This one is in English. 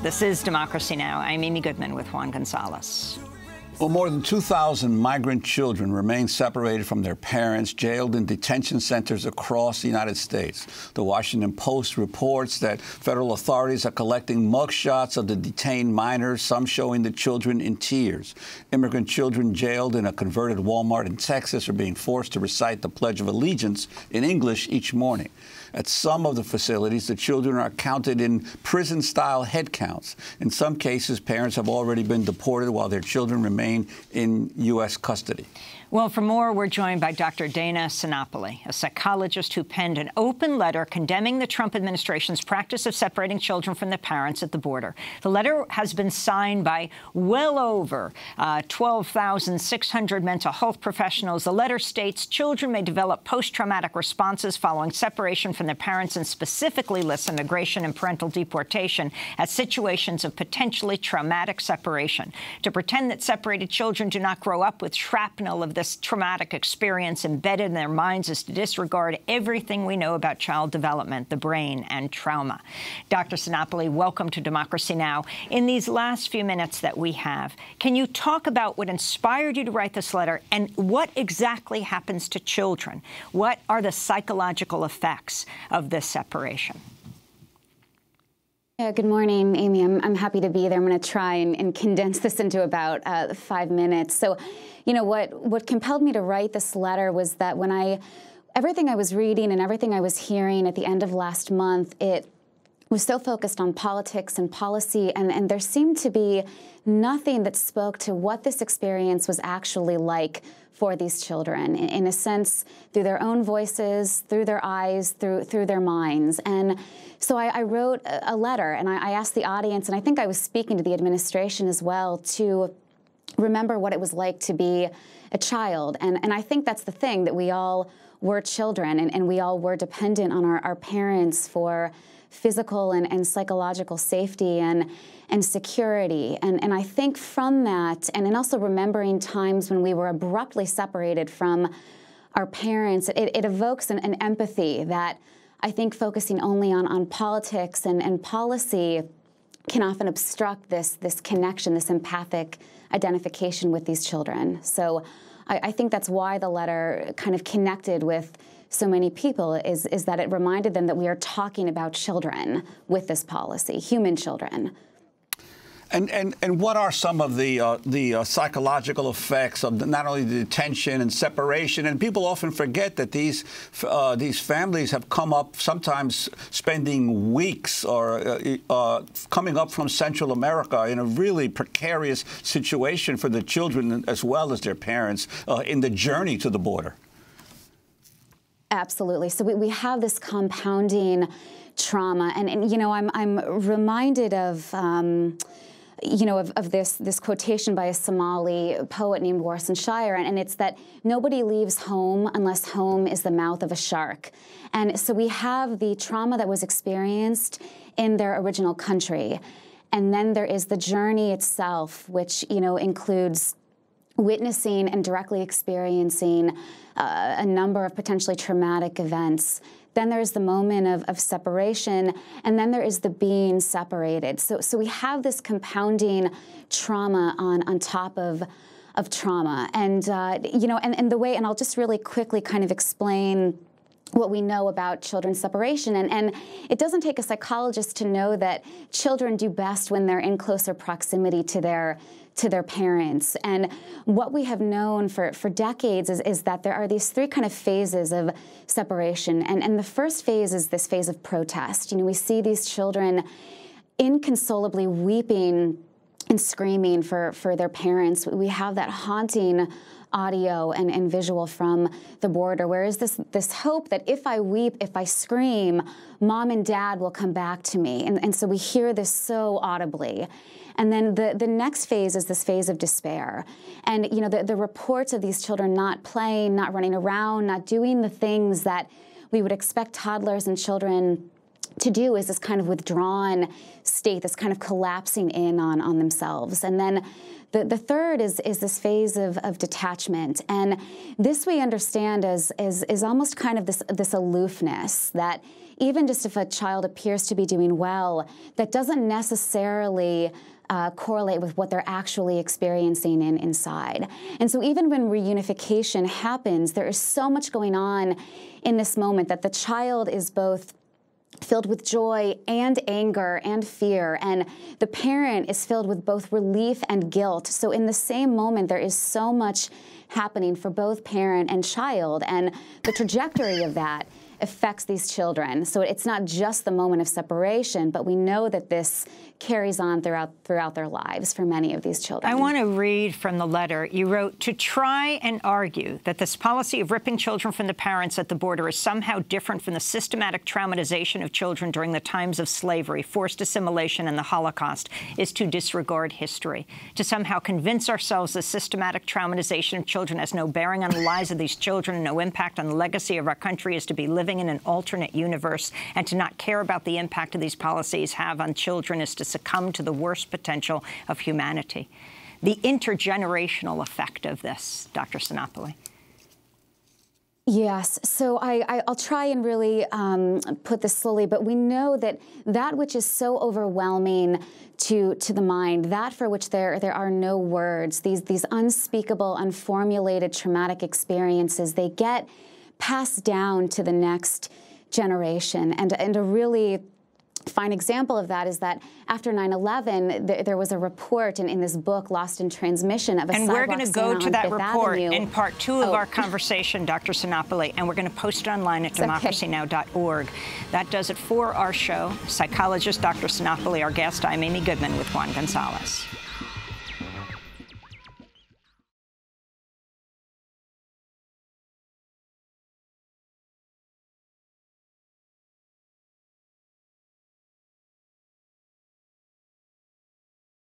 This is Democracy Now! I'm Amy Goodman with Juan Gonzalez. Well, more than 2,000 migrant children remain separated from their parents, jailed in detention centers across the United States. The Washington Post reports that federal authorities are collecting mugshots of the detained minors, some showing the children in tears. Immigrant children jailed in a converted Walmart in Texas are being forced to recite the Pledge of Allegiance in English each morning. At some of the facilities, the children are counted in prison-style head counts. In some cases, parents have already been deported while their children remain in U.S. custody. Well, for more, we're joined by Dr. Dana Sinopoli, a psychologist who penned an open letter condemning the Trump administration's practice of separating children from their parents at the border. The letter has been signed by well over 12,600 mental health professionals. The letter states children may develop post-traumatic responses following separation from their parents and specifically lists immigration and parental deportation as situations of potentially traumatic separation. To pretend that separated children do not grow up with shrapnel of this traumatic experience embedded in their minds is to disregard everything we know about child development, the brain, and trauma. Dr. Sinopoli, welcome to Democracy Now! In these last few minutes that we have, can you talk about what inspired you to write this letter and what exactly happens to children? What are the psychological effects of this separation? Yeah, good morning, Amy. I'm happy to be there. I'm going to try and condense this into about 5 minutes. So, you know, what compelled me to write this letter was that everything I was reading and everything I was hearing at the end of last month, it was so focused on politics and policy, and there seemed to be nothing that spoke to what this experience was actually like for these children, in a sense, through their own voices, through their eyes, through their minds. And so I wrote a letter, and I asked the audience, and I think I was speaking to the administration as well, to remember what it was like to be a child. And I think that's the thing, that we all were children, and we all were dependent on our parents for physical and psychological safety and security. And I think from that, and also remembering times when we were abruptly separated from our parents, it evokes an empathy that I think focusing only on politics and policy can often obstruct this connection, this empathic identification with these children. So I think that's why the letter kind of connected with so many people, is that it reminded them that we are talking about children with this policy, human children. And what are some of the psychological effects of not only the detention and separation? And people often forget that these families have come up sometimes spending weeks or coming up from Central America in a really precarious situation for the children as well as their parents in the journey to the border. Absolutely. So we have this compounding trauma, and you know, I'm reminded of you know, of this quotation by a Somali poet named Warsan Shire, and it's that nobody leaves home unless home is the mouth of a shark. And so we have the trauma that was experienced in their original country, and then there is the journey itself, which, you know, includes witnessing and directly experiencing a number of potentially traumatic events. Then there's the moment of separation, and then there is the being separated. So we have this compounding trauma on top of trauma. And, you know, and the way, and I'll just really quickly kind of explain what we know about children's separation. And it doesn't take a psychologist to know that children do best when they're in closer proximity to their parents. And what we have known for decades is that there are these three kind of phases of separation. And the first phase is this phase of protest. You know, we see these children inconsolably weeping and screaming for their parents. We have that haunting audio and visual from the border, where is this hope that if I weep, if I scream, mom and dad will come back to me. And so we hear this so audibly. And then the next phase is this phase of despair. And, you know, the reports of these children not playing, not running around, not doing the things that we would expect toddlers and children to do is this kind of withdrawn state, this kind of collapsing in on themselves. And then The third is this phase of detachment, and this we understand as almost kind of this aloofness that even just if a child appears to be doing well, that doesn't necessarily correlate with what they're actually experiencing inside. And so even when reunification happens, there is so much going on in this moment that the child is both filled with joy and anger and fear, and the parent is filled with both relief and guilt. So in the same moment, there is so much happening for both parent and child, and the trajectory of that affects these children. So it's not just the moment of separation, but we know that this carries on throughout their lives for many of these children. I want to read from the letter. You wrote, to try and argue that this policy of ripping children from the parents at the border is somehow different from the systematic traumatization of children during the times of slavery, forced assimilation, and the Holocaust is to disregard history. To somehow convince ourselves the systematic traumatization of children has no bearing on the lives of these children and no impact on the legacy of our country is to be living in an alternate universe, and to not care about the impact of these policies have on children is to succumb to the worst potential of humanity. The intergenerational effect of this, Dr. Sinopoli. Yes, so I'll try and really put this slowly, but we know that which is so overwhelming to the mind, that for which there are no words, these unspeakable, unformulated traumatic experiences, they get passed down to the next generation. And a really fine example of that is that after 9/11, there was a report in this book, Lost in Transmission, of a and we're going to go to that report in part 2 of our conversation, Dr. Sinopoli, and we're going to post it online at democracynow.org. That does it for our show. Psychologist Dr. Sinopoli, our guest. I'm Amy Goodman with Juan Gonzalez.